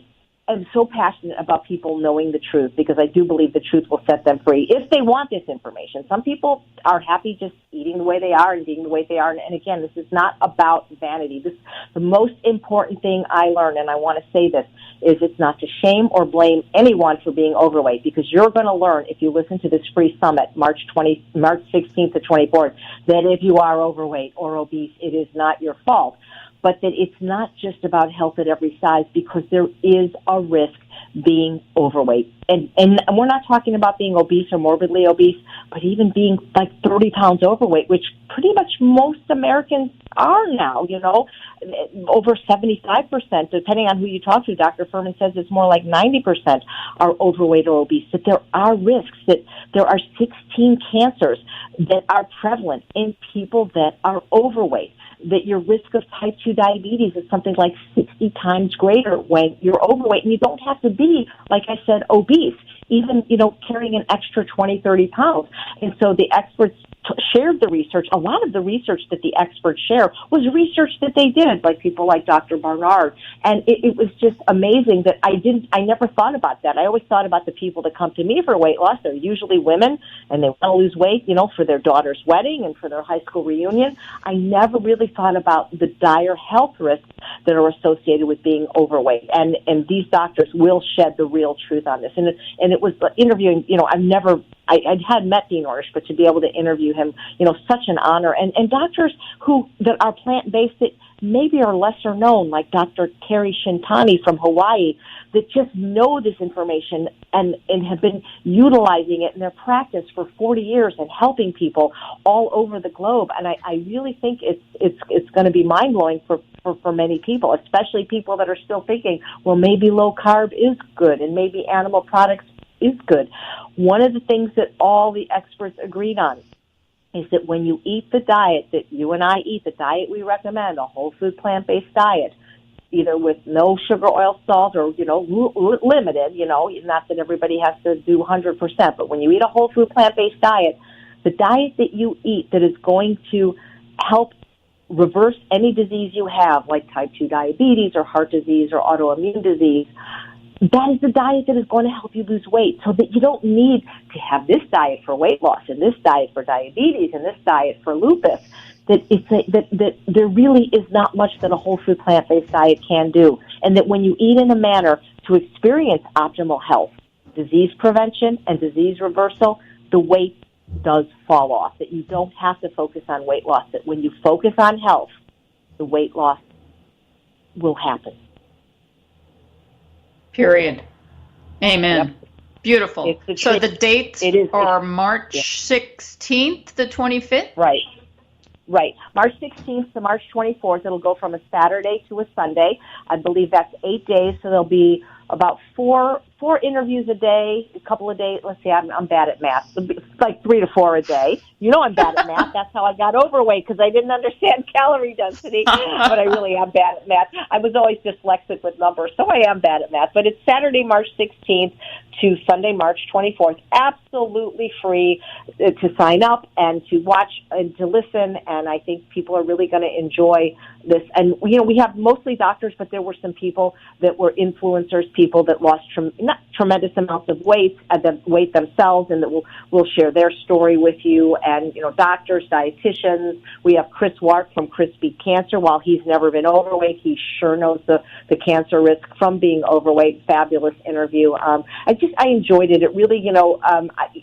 am so passionate about people knowing the truth because I do believe the truth will set them free if they want this information. Some people are happy just eating the way they are and being the way they are. And again, this is not about vanity. The most important thing I learned, and I want to say this, is it's not to shame or blame anyone for being overweight, because you're going to learn if you listen to this free summit, March 16th to 24th, that if you are overweight or obese, it is not your fault. but that it's not just about health at every size, because there is a risk being overweight. And we're not talking about being obese or morbidly obese, but even being like 30 pounds overweight, which pretty much most Americans are now, over 75%, depending on who you talk to. Dr. Furman says it's more like 90% are overweight or obese, that there are risks, that there are 16 cancers that are prevalent in people that are overweight, that your risk of type 2 diabetes is something like 60 times greater when you're overweight. And you don't have to be, like I said, obese, even, carrying an extra 20, 30 pounds. And so the experts shared the research. A lot of the research that the experts share was research that they did, like people like Dr. Barnard. And it was just amazing that I never thought about that. I always thought about the people that come to me for weight loss. They're usually women, and they want to lose weight, for their daughter's wedding and for their high school reunion. I never really thought about the dire health risks that are associated with being overweight. And these doctors will shed the real truth on this. And it was interviewing, I had met Dean Ornish, but to be able to interview him, such an honor. And doctors that are plant-based that maybe are lesser known, like Dr. Terry Shintani from Hawaii, that just know this information and have been utilizing it in their practice for 40 years and helping people all over the globe. And I really think it's going to be mind-blowing for many people, especially people that are still thinking, well, maybe low carb is good and maybe animal products is good. One of the things that all the experts agreed on is that when you eat the diet that you and I eat, the diet we recommend, a whole food plant-based diet, either with no sugar, oil, salt, or, limited, not that everybody has to do 100%, but when you eat a whole food plant-based diet, the diet that you eat that is going to help reverse any disease you have, like type 2 diabetes or heart disease or autoimmune disease, that is the diet that is going to help you lose weight, so that you don't need to have this diet for weight loss and this diet for diabetes and this diet for lupus. That there really is not much that a whole food plant-based diet can do. And that when you eat in a manner to experience optimal health, disease prevention and disease reversal, the weight does fall off. That you don't have to focus on weight loss. That when you focus on health, the weight loss will happen. Period. Amen. Yep. Beautiful. So the dates are March 16th to 25th? Right. March 16th to March 24th. It'll go from a Saturday to a Sunday. I believe that's 8 days, so there'll be about four interviews a day, a couple of days. Let's see, I'm bad at math. It's like 3 to 4 a day. I'm bad at math. That's how I got overweight, because I didn't understand calorie density, but I really am bad at math. I was always dyslexic with numbers, so I am bad at math. But it's Saturday, March 16th to Sunday, March 24th. Absolutely free to sign up and to watch and to listen, and I think people are really going to enjoy this. And, we have mostly doctors, but there were some people that were influencers, people that lost not tremendous amounts of weight, themselves, and that will share their story with you. And, doctors, dietitians. We have Chris Wart from Chris Beat Cancer. While he's never been overweight, he sure knows the cancer risk from being overweight. Fabulous interview. I enjoyed it. It really,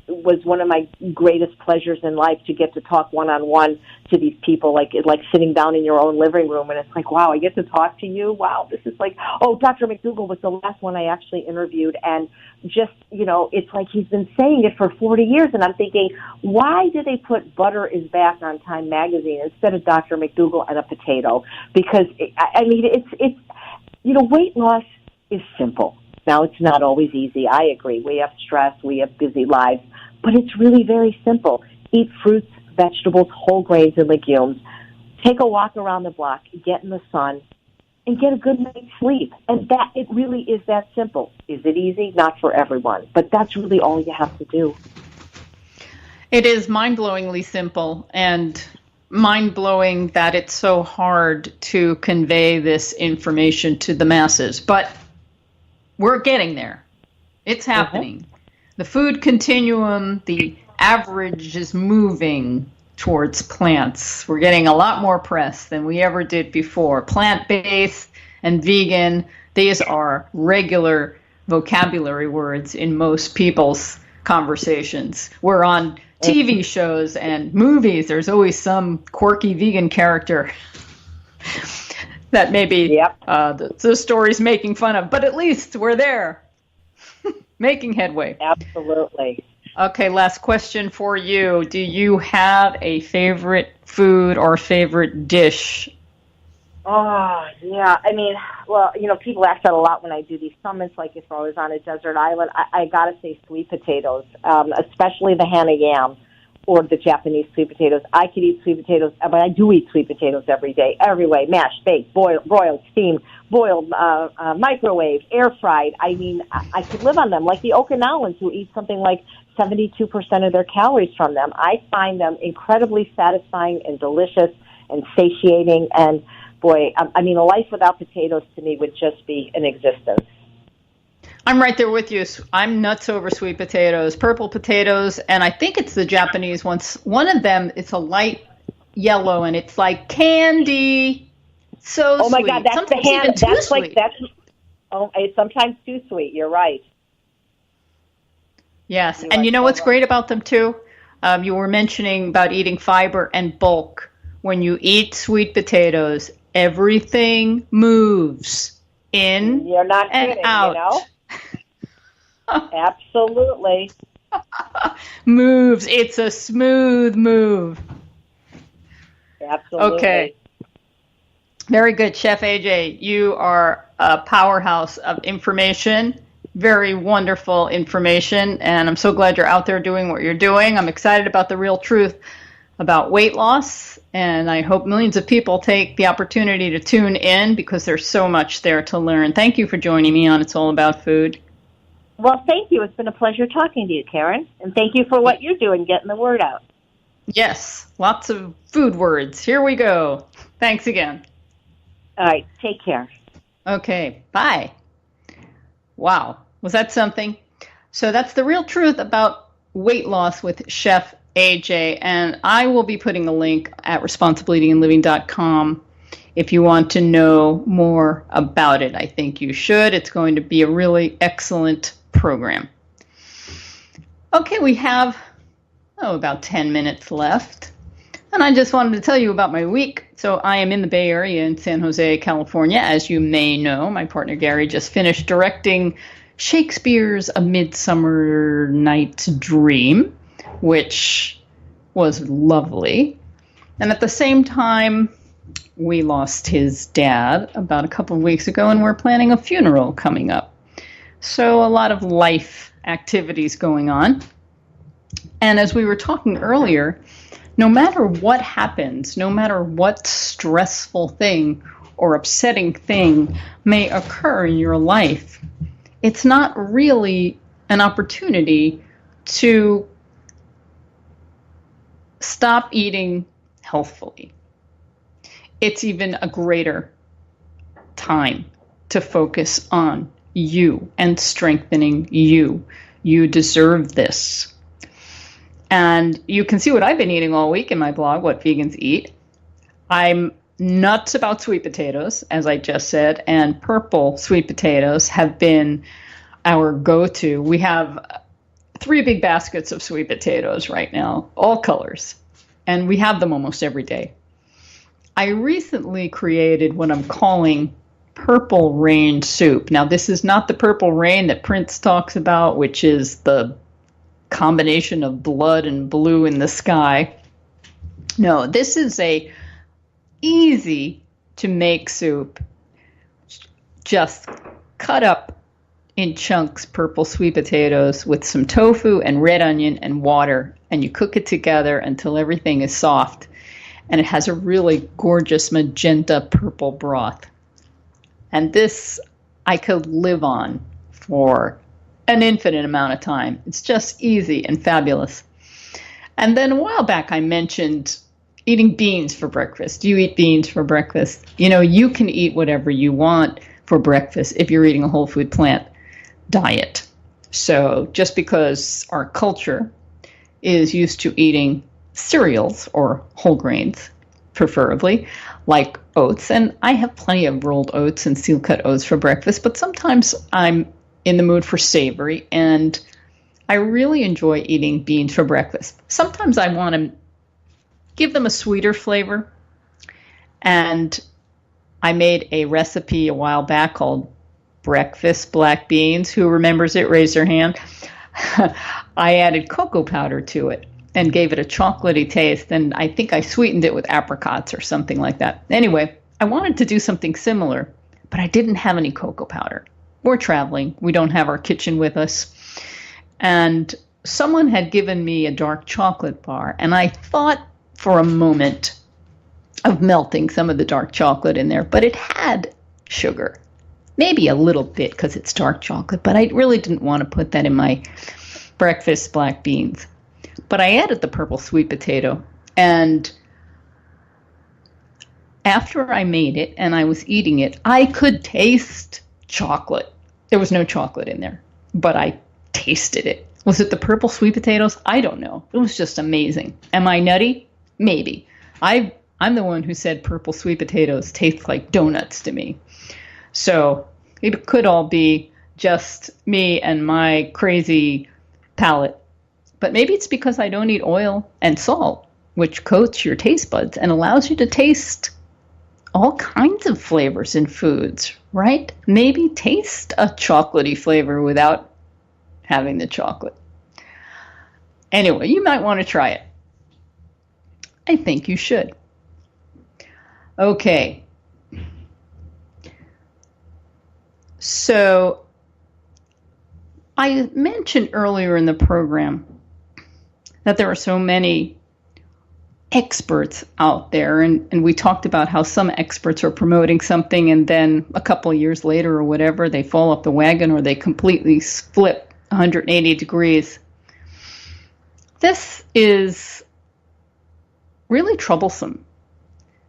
was one of my greatest pleasures in life to get to talk one-on-one to these people, like sitting down in your own living room, and it's like, wow, I get to talk to you. Wow, this is like, Dr. Mcdougal was the last one I actually interviewed, and just, it's like he's been saying it for 40 years, and I'm thinking, why do they put butter is back on Time magazine instead of Dr. Mcdougal and a potato? Because, it's weight loss is simple. Now, it's not always easy. I agree. We have stress. We have busy lives. But it's really very simple. Eat fruits, vegetables, whole grains, and legumes. Take a walk around the block. Get in the sun. And get a good night's sleep. And it really is that simple. Is it easy? Not for everyone. But that's really all you have to do. It is mind-blowingly simple, and mind-blowing that it's so hard to convey this information to the masses. But we're getting there. It's happening. The food continuum, the average is moving towards plants. We're getting a lot more press than we ever did before. Plant-based and vegan, these are regular vocabulary words in most people's conversations. We're on TV shows and movies. There's always some quirky vegan character. that maybe Yep. the story's making fun of, but at least we're there, making headway. Absolutely. Okay, last question for you. Do you have a favorite food or favorite dish? Oh, yeah. I mean, well, people ask that a lot when I do these summits, like if I was on a desert island. I got to say sweet potatoes, especially the Hana yam or the Japanese sweet potatoes. I could eat sweet potatoes, but I do eat sweet potatoes every day, every way, mashed, baked, broiled, steamed, boiled, microwave, air fried. I mean, I could live on them, like the Okinawans who eat something like 72% of their calories from them. I find them incredibly satisfying and delicious and satiating. And boy, I mean, a life without potatoes to me would just be an existence. I'm right there with you. I'm nuts over sweet potatoes, purple potatoes, and I think it's the Japanese ones. One of them, it's a light yellow, and it's like candy. So sweet. Oh my God, that's sometimes the Hana. even too That's sweet. like that's. Oh, it's sometimes too sweet. You're right. Yes, and you know what's great about them too? You were mentioning about eating fiber and bulk. When you eat sweet potatoes, everything moves in You're not and kidding, out. Absolutely. Moves. It's a smooth move. Absolutely. Okay. Very good, Chef AJ. You are a powerhouse of information. Very wonderful information, and I'm so glad you're out there doing what you're doing. I'm excited about the real truth about weight loss, and I hope millions of people take the opportunity to tune in because there's so much there to learn. Thank you for joining me on It's All About Food. Well, thank you. It's been a pleasure talking to you, Karen, and thank you for what you're doing, getting the word out. Yes, lots of food words. Here we go. Thanks again. All right, take care. Okay, bye. Wow, was that something? So that's the real truth about weight loss with Chef AJ, and I will be putting a link at responsibleeatingangliving.com if you want to know more about it. I think you should. It's going to be a really excellent program. Okay, we have about 10 minutes left, and I just wanted to tell you about my week. So I am in the Bay Area in San Jose, California. As you may know, my partner Gary just finished directing Shakespeare's A Midsummer Night's Dream, which was lovely. And at the same time, we lost his dad about a couple of weeks ago, and we're planning a funeral coming up. So a lot of life activities going on. And as we were talking earlier, no matter what happens, no matter what stressful thing or upsetting thing may occur in your life, it's not really an opportunity to stop eating healthfully. It's even a greater time to focus on you and strengthening you. You deserve this. And you can see what I've been eating all week in my blog, What Vegans Eat. I'm nuts about sweet potatoes, as I just said, and purple sweet potatoes have been our go-to. We have 3 big baskets of sweet potatoes right now, all colors, and we have them almost every day. I recently created what I'm calling purple rain soup. Now, this is not the purple rain that Prince talks about, which is the combination of blood and blue in the sky. No, this is a easy to make soup. Just cut up in chunks purple sweet potatoes with some tofu and red onion and water, and you cook it together until everything is soft, and it has a really gorgeous magenta purple broth. And this I could live on for an infinite amount of time. It's just easy and fabulous. And then a while back I mentioned eating beans for breakfast. Do you eat beans for breakfast? You know, you can eat whatever you want for breakfast if you're eating a whole food plant diet. So just because our culture is used to eating cereals or whole grains, preferably, like oats, and I have plenty of rolled oats and steel-cut oats for breakfast, but sometimes I'm in the mood for savory, and I really enjoy eating beans for breakfast. Sometimes I want to give them a sweeter flavor, and I made a recipe a while back called breakfast black beans. Who remembers it? Raise their hand. I added cocoa powder to it and gave it a chocolatey taste, and I think I sweetened it with apricots or something like that. Anyway, I wanted to do something similar, but I didn't have any cocoa powder. We're traveling. We don't have our kitchen with us. And someone had given me a dark chocolate bar, and I thought for a moment of melting some of the dark chocolate in there, but it had sugar. Maybe a little bit because it's dark chocolate, but I really didn't want to put that in my breakfast black beans. But I added the purple sweet potato, and after I made it and I was eating it, I could taste chocolate. There was no chocolate in there, but I tasted it. Was it the purple sweet potatoes? I don't know. It was just amazing. Am I nutty? Maybe. I'm the one who said purple sweet potatoes taste like donuts to me. So it could all be just me and my crazy palate. But maybe it's because I don't eat oil and salt, which coats your taste buds and allows you to taste all kinds of flavors in foods, right? Maybe taste a chocolatey flavor without having the chocolate. Anyway, you might want to try it. I think you should. Okay. So I mentioned earlier in the program that there are so many experts out there, and we talked about how some experts are promoting something and then a couple of years later or whatever, they fall off the wagon or they completely flip 180 degrees. This is really troublesome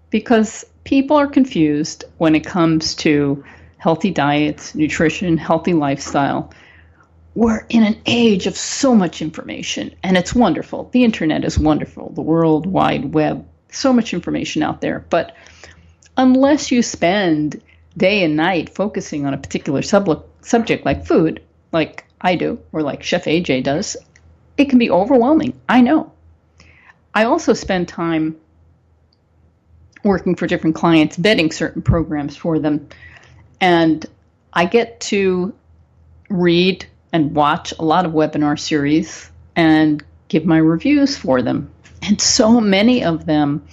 because people are confused when it comes to healthy diets, nutrition, healthy lifestyle. We're in an age of so much information, and it's wonderful. The internet is wonderful, the World Wide Web, so much information out there. But unless you spend day and night focusing on a particular subject like food, like I do, or like Chef AJ does, it can be overwhelming. I know. I also spend time working for different clients, vetting certain programs for them, and I get to read and watch a lot of webinar series and give my reviews for them. And so many of them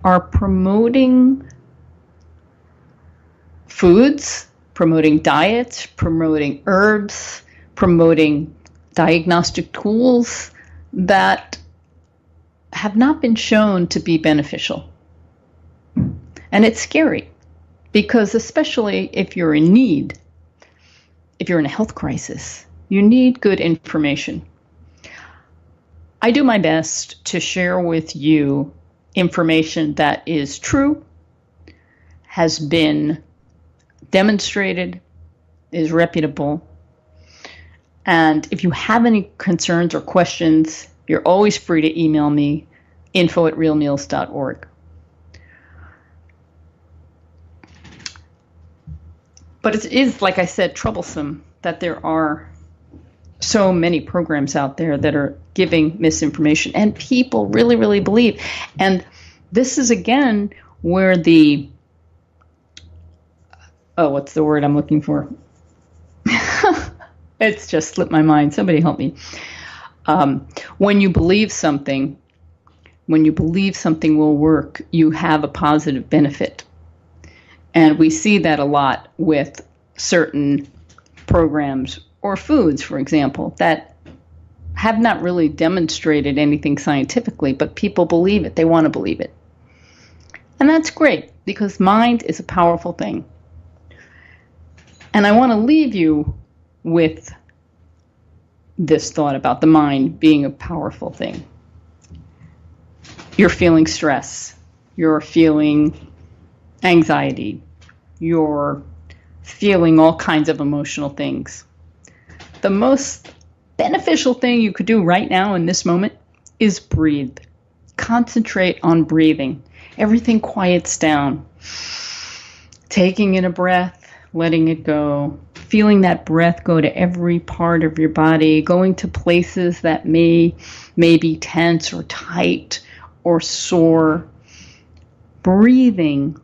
are promoting foods, promoting diets, promoting herbs, promoting diagnostic tools that have not been shown to be beneficial. And it's scary because especially if you're in need, if you're in a health crisis, you need good information. I do my best to share with you information that is true, has been demonstrated, is reputable. And if you have any concerns or questions, you're always free to email me, info@realmeals.org. But it is, like I said, troublesome that there are so many programs out there that are giving misinformation, and people really, really believe. And this is, again, where what's the word I'm looking for? It's just slipped my mind. Somebody help me. When you believe something will work, you have a positive benefit. And we see that a lot with certain programs or foods, for example, that have not really demonstrated anything scientifically, but people believe it. They want to believe it. And that's great because mind is a powerful thing. And I want to leave you with this thought about the mind being a powerful thing. You're feeling stress. You're feeling anxiety. You're feeling all kinds of emotional things. The most beneficial thing you could do right now in this moment is breathe. Concentrate on breathing. Everything quiets down. Taking in a breath, letting it go. Feeling that breath go to every part of your body, going to places that may be tense or tight or sore. Breathing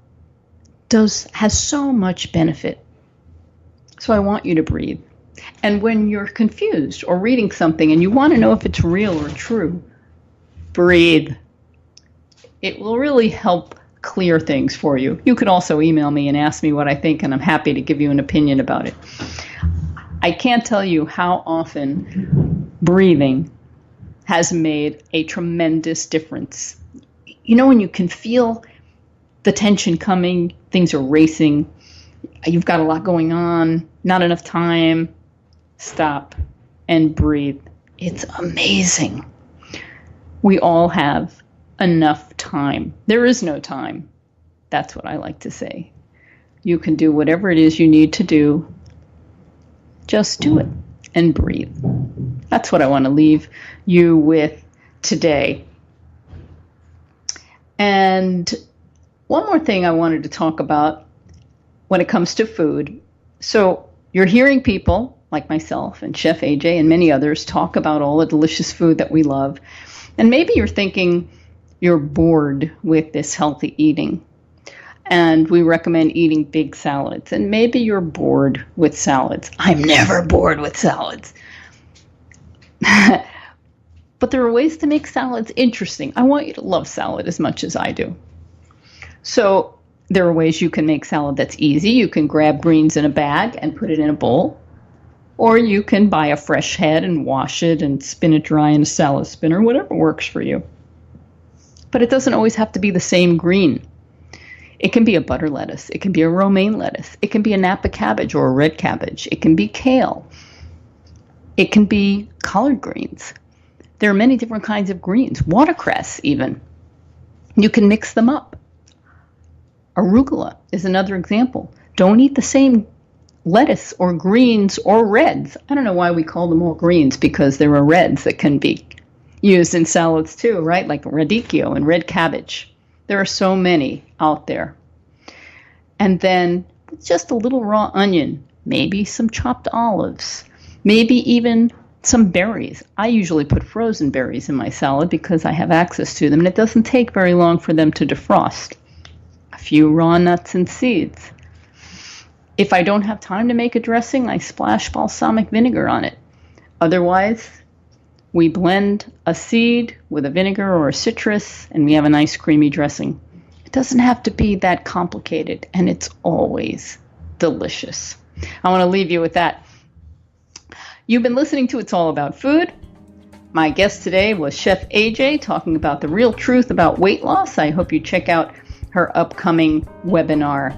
has so much benefit. So I want you to breathe. And when you're confused or reading something and you want to know if it's real or true, breathe. It will really help clear things for you. You could also email me and ask me what I think, and I'm happy to give you an opinion about it. I can't tell you how often breathing has made a tremendous difference. You know, when you can feel the tension coming, things are racing, you've got a lot going on, not enough time, stop and breathe. It's amazing. We all have enough time. There is no time. That's what I like to say. You can do whatever it is you need to do. Just do it and breathe. That's what I want to leave you with today. And one more thing I wanted to talk about when it comes to food. So you're hearing people like myself and Chef AJ and many others talk about all the delicious food that we love. And maybe you're thinking you're bored with this healthy eating. And we recommend eating big salads. And maybe you're bored with salads. I'm never bored with salads. But there are ways to make salads interesting. I want you to love salad as much as I do. So there are ways you can make salad that's easy. You can grab greens in a bag and put it in a bowl. Or you can buy a fresh head and wash it and spin it dry in a salad spinner, whatever works for you. But it doesn't always have to be the same green. It can be a butter lettuce. It can be a romaine lettuce. It can be a Napa cabbage or a red cabbage. It can be kale. It can be collard greens. There are many different kinds of greens, watercress even. You can mix them up. Arugula is another example. Don't eat the same lettuce or greens or reds. I don't know why we call them all greens, because there are reds that can be used in salads too, right? Like radicchio and red cabbage. There are so many out there. And then just a little raw onion, maybe some chopped olives, maybe even some berries. I usually put frozen berries in my salad because I have access to them, and it doesn't take very long for them to defrost. A few raw nuts and seeds. If I don't have time to make a dressing, I splash balsamic vinegar on it. Otherwise, we blend a seed with a vinegar or a citrus, and we have a nice creamy dressing. It doesn't have to be that complicated, and it's always delicious. I want to leave you with that. You've been listening to It's All About Food. My guest today was Chef AJ talking about the real truth about weight loss. I hope you check out her upcoming webinar.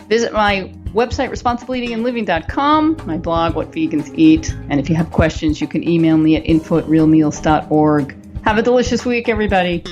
Visit my website, responsibleeatingandliving.com, my blog, What Vegans Eat. And if you have questions, you can email me at info@realmeals.org. Have a delicious week, everybody.